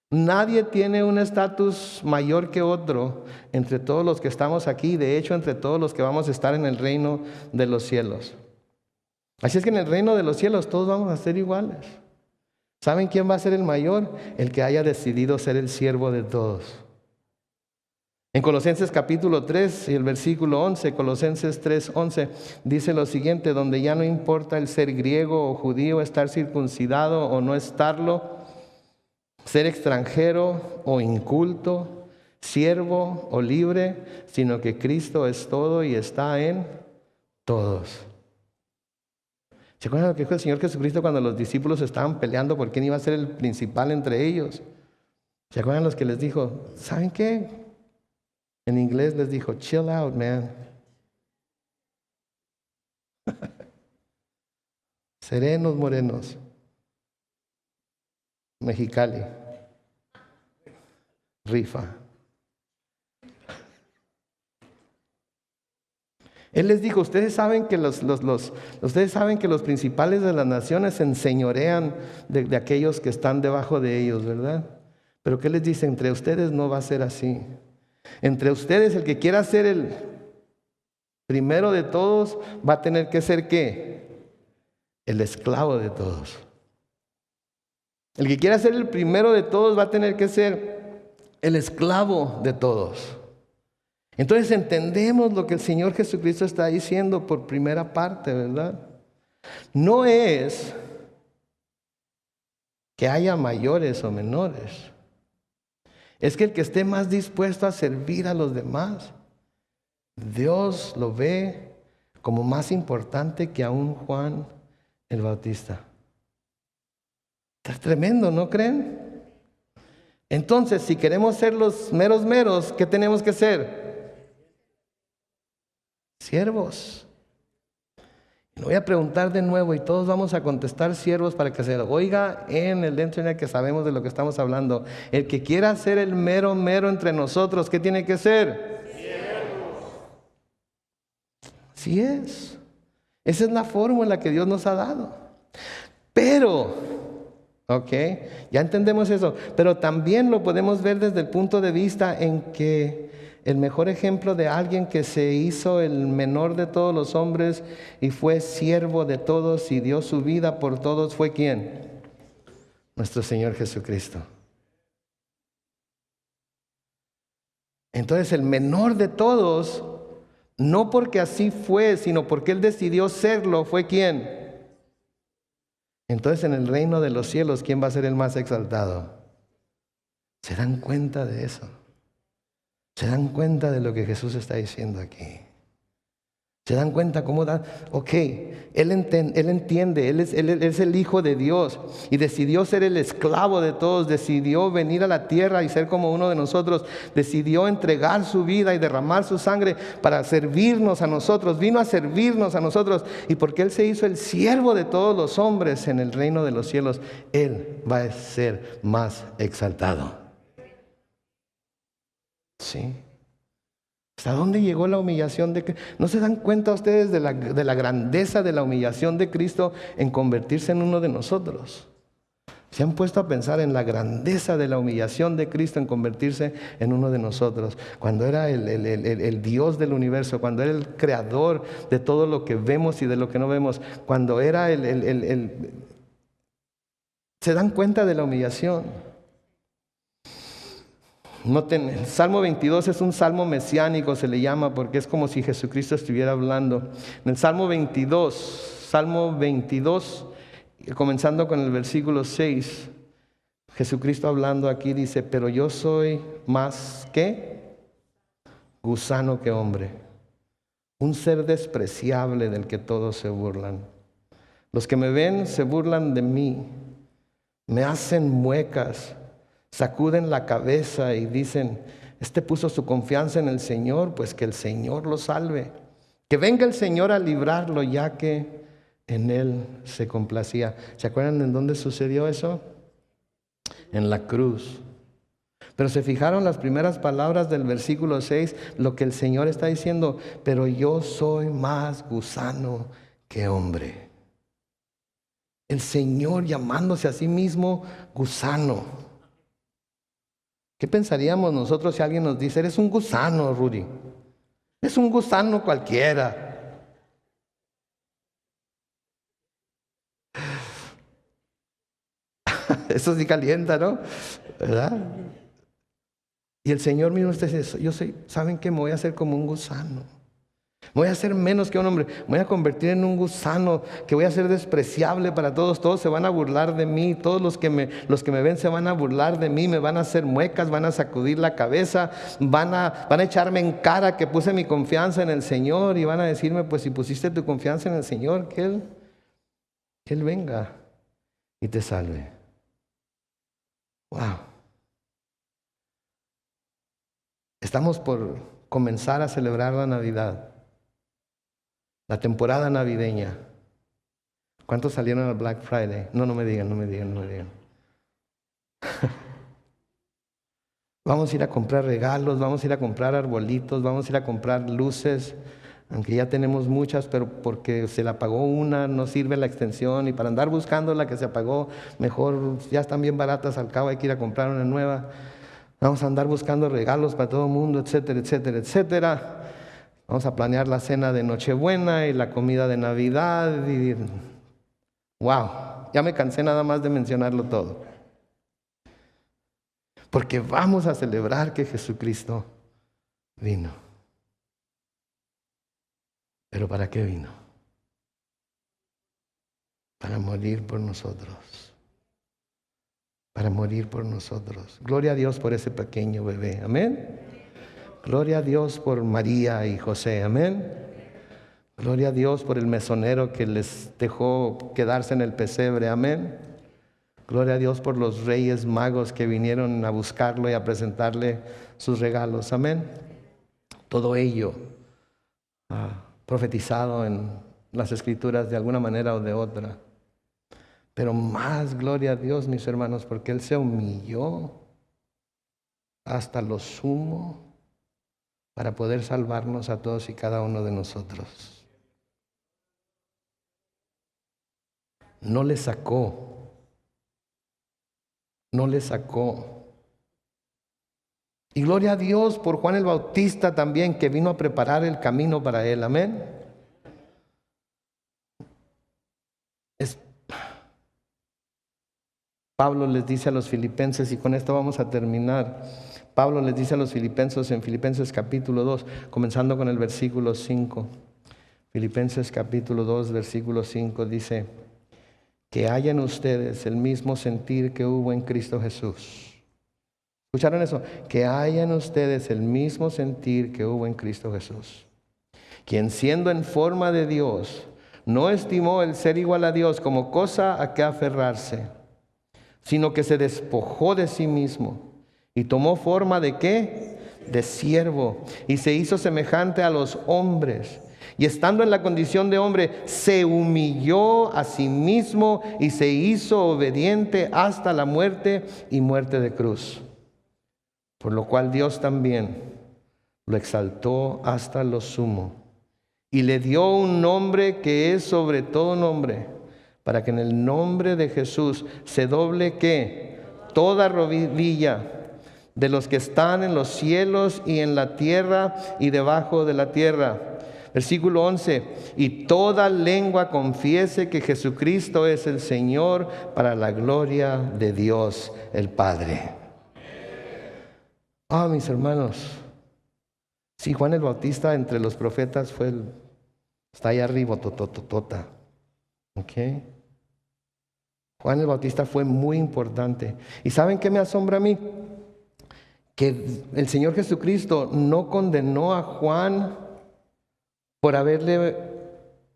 Nadie tiene un estatus mayor que otro entre todos los que estamos aquí, de hecho entre todos los que vamos a estar en el reino de los cielos. Así es que en el reino de los cielos todos vamos a ser iguales. ¿Saben quién va a ser el mayor? El que haya decidido ser el siervo de todos. En Colosenses capítulo 3 y el versículo 11, Colosenses 3:11, dice lo siguiente, donde ya no importa el ser griego o judío, estar circuncidado o no estarlo, ser extranjero o inculto, siervo o libre, sino que Cristo es todo y está en todos. ¿Se acuerdan lo que dijo el Señor Jesucristo cuando los discípulos estaban peleando por quién iba a ser el principal entre ellos? ¿Se acuerdan los que les dijo, ¿saben qué? En inglés les dijo, chill out, man. Serenos, morenos. Mexicali. Rifa. Él les dijo, ustedes saben que los principales de las naciones se enseñorean de aquellos que están debajo de ellos, ¿verdad? Pero ¿qué les dice? Entre ustedes no va a ser así. Entre ustedes el que quiera ser el primero de todos va a tener que ser ¿qué? El esclavo de todos. El que quiera ser el primero de todos va a tener que ser el esclavo de todos. Entonces entendemos lo que el Señor Jesucristo está diciendo por primera parte, ¿verdad? No es que haya mayores o menores. Es que el que esté más dispuesto a servir a los demás, Dios lo ve como más importante que aún Juan el Bautista. Está tremendo, ¿no creen? Entonces, si queremos ser los meros, ¿qué tenemos que ser? Siervos. Le voy a preguntar de nuevo y todos vamos a contestar siervos para que se oiga en el internet que sabemos de lo que estamos hablando. El que quiera ser el mero entre nosotros, ¿qué tiene que ser? Siervos. Así es. Esa es la fórmula que Dios nos ha dado. Pero, ok, ya entendemos eso, pero también lo podemos ver desde el punto de vista en que el mejor ejemplo de alguien que se hizo el menor de todos los hombres y fue siervo de todos y dio su vida por todos fue ¿quién? Nuestro Señor Jesucristo. Entonces el menor de todos, no porque así fue, sino porque Él decidió serlo, fue ¿quién? Entonces en el reino de los cielos, ¿quién va a ser el más exaltado? ¿Se dan cuenta de eso? ¿Se dan cuenta de lo que Jesús está diciendo aquí? ¿Se dan cuenta cómo da? Ok, Él entiende, él es el Hijo de Dios y decidió ser el esclavo de todos, decidió venir a la tierra y ser como uno de nosotros, decidió entregar su vida y derramar su sangre para servirnos a nosotros, vino a servirnos a nosotros, y porque Él se hizo el siervo de todos los hombres en el reino de los cielos, Él va a ser más exaltado. Sí. ¿Hasta dónde llegó la humillación de Cristo? ¿No se dan cuenta ustedes de la grandeza de la humillación de Cristo en convertirse en uno de nosotros? ¿Se han puesto a pensar en la grandeza de la humillación de Cristo en convertirse en uno de nosotros? Cuando era el Dios del universo, cuando era el creador de todo lo que vemos y de lo que no vemos, cuando era ¿se dan cuenta de la humillación? Noten, el Salmo 22 es un salmo mesiánico, se le llama, porque es como si Jesucristo estuviera hablando. En el Salmo 22, comenzando con el versículo 6, Jesucristo hablando aquí dice: pero yo soy más que gusano que hombre, un ser despreciable del que todos se burlan. Los que me ven se burlan de mí, me hacen muecas, sacuden la cabeza y dicen: este puso su confianza en el Señor, pues que el Señor lo salve. Que venga el Señor a librarlo, ya que en Él se complacía. ¿Se acuerdan en dónde sucedió eso? En la cruz. Pero se fijaron las primeras palabras del versículo 6, lo que el Señor está diciendo: pero yo soy más gusano que hombre. El Señor llamándose a sí mismo gusano. ¿Qué pensaríamos nosotros si alguien nos dice: eres un gusano, Rudy? Es un gusano cualquiera. Eso sí calienta, ¿no? ¿Verdad? Y el Señor mismo está diciendo: ¿saben qué? Me voy a hacer como un gusano. Me voy a hacer menos que un hombre. Me voy a convertir en un gusano que voy a ser despreciable para todos. Todos se van a burlar de mí. Todos los que me ven se van a burlar de mí. Me van a hacer muecas, van a sacudir la cabeza, van a echarme en cara que puse mi confianza en el Señor, y van a decirme: pues si pusiste tu confianza en el Señor, que Él venga y te salve. Wow. Estamos por comenzar a celebrar la Navidad. La temporada navideña. ¿Cuántos salieron al Black Friday? No me digan. Vamos a ir a comprar regalos, vamos a ir a comprar arbolitos, vamos a ir a comprar luces, aunque ya tenemos muchas, pero porque se la apagó una, no sirve la extensión, y para andar buscando la que se apagó, mejor ya están bien baratas, al cabo hay que ir a comprar una nueva. Vamos a andar buscando regalos para todo el mundo, etcétera, etcétera, etcétera. Vamos a planear la cena de Nochebuena y la comida de Navidad. Y wow, ya me cansé nada más de mencionarlo todo. Porque vamos a celebrar que Jesucristo vino. ¿Pero para qué vino? Para morir por nosotros. Para morir por nosotros. Gloria a Dios por ese pequeño bebé. Amén. Gloria a Dios por María y José. Amén. Gloria a Dios por el mesonero que les dejó quedarse en el pesebre. Amén. Gloria a Dios por los reyes magos que vinieron a buscarlo y a presentarle sus regalos. Amén. Todo ello profetizado en las Escrituras de alguna manera o de otra. Pero más gloria a Dios, mis hermanos, porque Él se humilló hasta lo sumo para poder salvarnos a todos y cada uno de nosotros. No le sacó. Y gloria a Dios por Juan el Bautista también, que vino a preparar el camino para Él. Amén. Pablo les dice a los filipenses, y con esto vamos a terminar. Pablo les dice a los filipenses en Filipenses capítulo 2, comenzando con el versículo 5. Filipenses capítulo 2, versículo 5 dice: que haya en ustedes el mismo sentir que hubo en Cristo Jesús. ¿Escucharon eso? Que haya en ustedes el mismo sentir que hubo en Cristo Jesús, quien siendo en forma de Dios, no estimó el ser igual a Dios como cosa a que aferrarse, sino que se despojó de sí mismo y tomó forma ¿de qué? De siervo, y se hizo semejante a los hombres. Y estando en la condición de hombre, se humilló a sí mismo y se hizo obediente hasta la muerte y muerte de cruz. Por lo cual Dios también lo exaltó hasta lo sumo y le dio un nombre que es sobre todo nombre, para que en el nombre de Jesús se doble ¿qué? Toda rodilla de los que están en los cielos y en la tierra y debajo de la tierra. Versículo 11, y toda lengua confiese que Jesucristo es el Señor, para la gloria de Dios el Padre. Mis hermanos, sí, Juan el Bautista entre los profetas está ahí arriba, totototota. ¿Ok? Juan el Bautista fue muy importante. ¿Y saben qué me asombra a mí? Que el Señor Jesucristo no condenó a Juan por haberle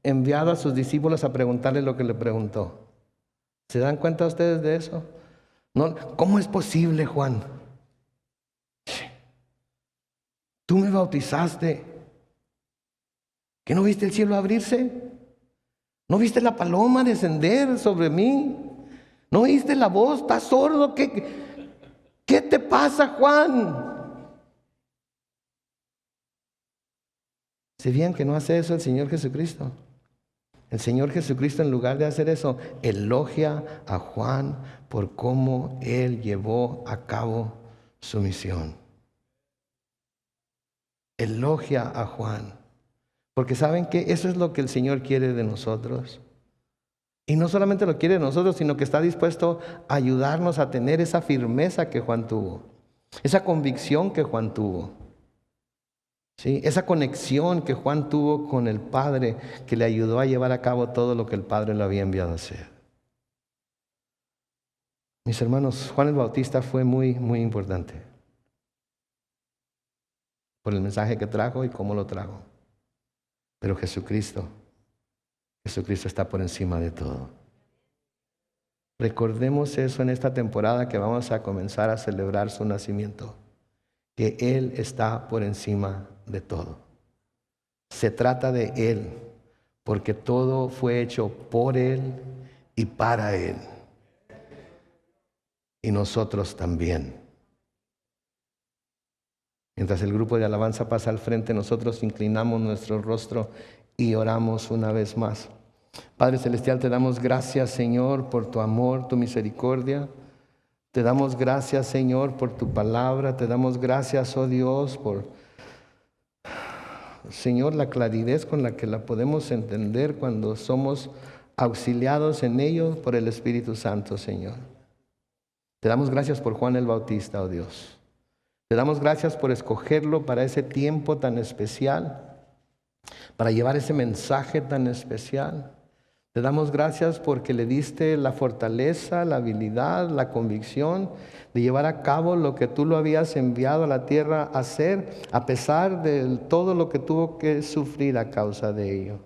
enviado a sus discípulos a preguntarle lo que le preguntó. ¿Se dan cuenta ustedes de eso? No, ¿cómo es posible, Juan? Tú me bautizaste. ¿Que no viste el cielo abrirse? ¿No viste la paloma descender sobre mí? ¿No oíste la voz? ¿Estás sordo? ¿Qué te pasa, Juan? ¿Sabían que no hace eso el Señor Jesucristo? El Señor Jesucristo, en lugar de hacer eso, elogia a Juan por cómo él llevó a cabo su misión. Elogia a Juan. Porque saben que eso es lo que el Señor quiere de nosotros. Y no solamente lo quiere de nosotros, sino que está dispuesto a ayudarnos a tener esa firmeza que Juan tuvo, esa convicción que Juan tuvo, ¿sí? Esa conexión que Juan tuvo con el Padre, que le ayudó a llevar a cabo todo lo que el Padre le había enviado a hacer. Mis hermanos, Juan el Bautista fue muy, muy importante por el mensaje que trajo y cómo lo trajo. Pero Jesucristo está por encima de todo. Recordemos eso en esta temporada que vamos a comenzar a celebrar su nacimiento, que Él está por encima de todo. Se trata de Él, porque todo fue hecho por Él y para Él. Y nosotros también. Mientras el grupo de alabanza pasa al frente, nosotros inclinamos nuestro rostro y oramos una vez más. Padre Celestial, te damos gracias, Señor, por tu amor, tu misericordia. Te damos gracias, Señor, por tu palabra. Te damos gracias, oh Dios, por, Señor, la claridad con la que la podemos entender cuando somos auxiliados en ello por el Espíritu Santo, Señor. Te damos gracias por Juan el Bautista, oh Dios. Te damos gracias por escogerlo para ese tiempo tan especial, para llevar ese mensaje tan especial. Te damos gracias porque le diste la fortaleza, la habilidad, la convicción de llevar a cabo lo que tú lo habías enviado a la tierra a hacer, a pesar de todo lo que tuvo que sufrir a causa de ello.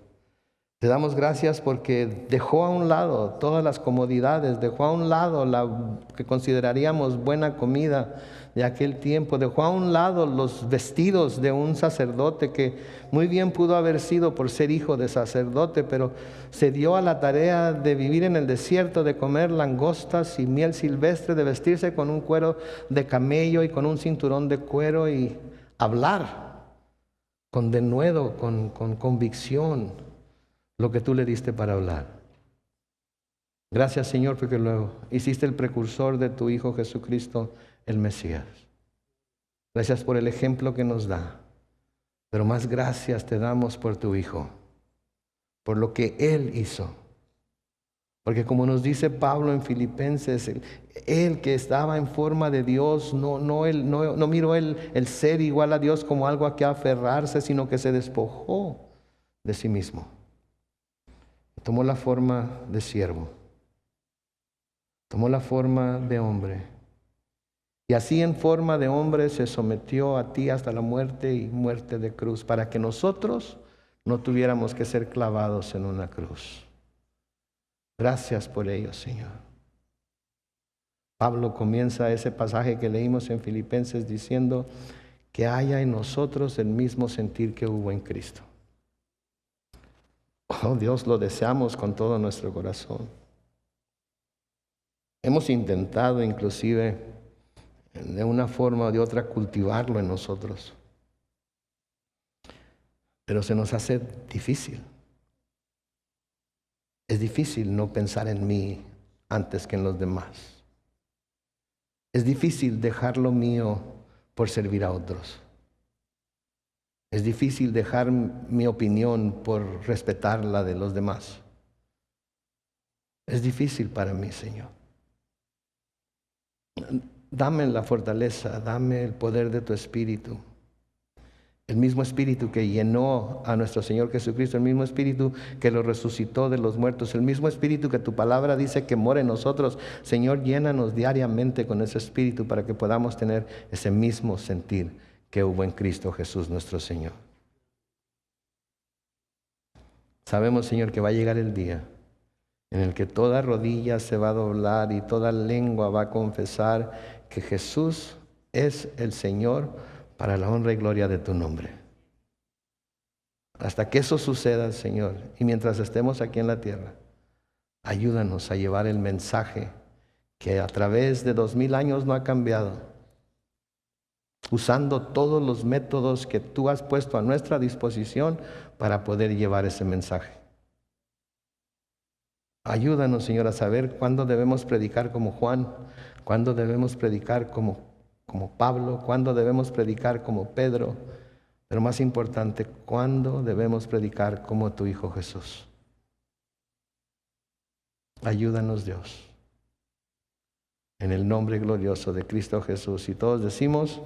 Te damos gracias porque dejó a un lado todas las comodidades, dejó a un lado la que consideraríamos buena comida de aquel tiempo, dejó a un lado los vestidos de un sacerdote que muy bien pudo haber sido por ser hijo de sacerdote, pero se dio a la tarea de vivir en el desierto, de comer langostas y miel silvestre, de vestirse con un cuero de camello y con un cinturón de cuero y hablar con denuedo, con convicción, lo que tú le diste para hablar. Gracias, Señor, porque luego hiciste el precursor de tu Hijo Jesucristo, el Mesías. Gracias por el ejemplo que nos da. Pero más gracias te damos por tu Hijo, por lo que Él hizo. Porque como nos dice Pablo en Filipenses, Él que estaba en forma de Dios, no miró el ser igual a Dios como algo a que aferrarse, sino que se despojó de sí mismo. Tomó la forma de siervo, tomó la forma de hombre Y así en forma de hombre se sometió a ti hasta la muerte y muerte de cruz, para que nosotros no tuviéramos que ser clavados en una cruz. Gracias por ello, Señor. Pablo comienza ese pasaje que leímos en Filipenses diciendo que haya en nosotros el mismo sentir que hubo en Cristo. Oh Dios, lo deseamos con todo nuestro corazón. Hemos intentado inclusive de una forma o de otra cultivarlo en nosotros, pero se nos hace difícil. Es difícil no pensar en mí antes que en los demás. Es difícil dejar lo mío por servir a otros. Es difícil dejar mi opinión por respetar la de los demás. Es difícil para mí, Señor. Dame la fortaleza, dame el poder de tu Espíritu. El mismo Espíritu que llenó a nuestro Señor Jesucristo, el mismo Espíritu que lo resucitó de los muertos, el mismo Espíritu que tu palabra dice que mora en nosotros. Señor, llénanos diariamente con ese Espíritu para que podamos tener ese mismo sentir que hubo en Cristo Jesús nuestro Señor. Sabemos, Señor, que va a llegar el día en el que toda rodilla se va a doblar y toda lengua va a confesar que Jesús es el Señor, para la honra y gloria de tu nombre. Hasta que eso suceda, Señor, y mientras estemos aquí en la tierra, ayúdanos a llevar el mensaje que a través de 2000 años no ha cambiado, usando todos los métodos que tú has puesto a nuestra disposición para poder llevar ese mensaje. Ayúdanos, Señor, a saber cuándo debemos predicar como Juan, cuándo debemos predicar como Pablo, cuándo debemos predicar como Pedro, pero más importante, cuándo debemos predicar como tu Hijo Jesús. Ayúdanos, Dios, en el nombre glorioso de Cristo Jesús. Y todos decimos...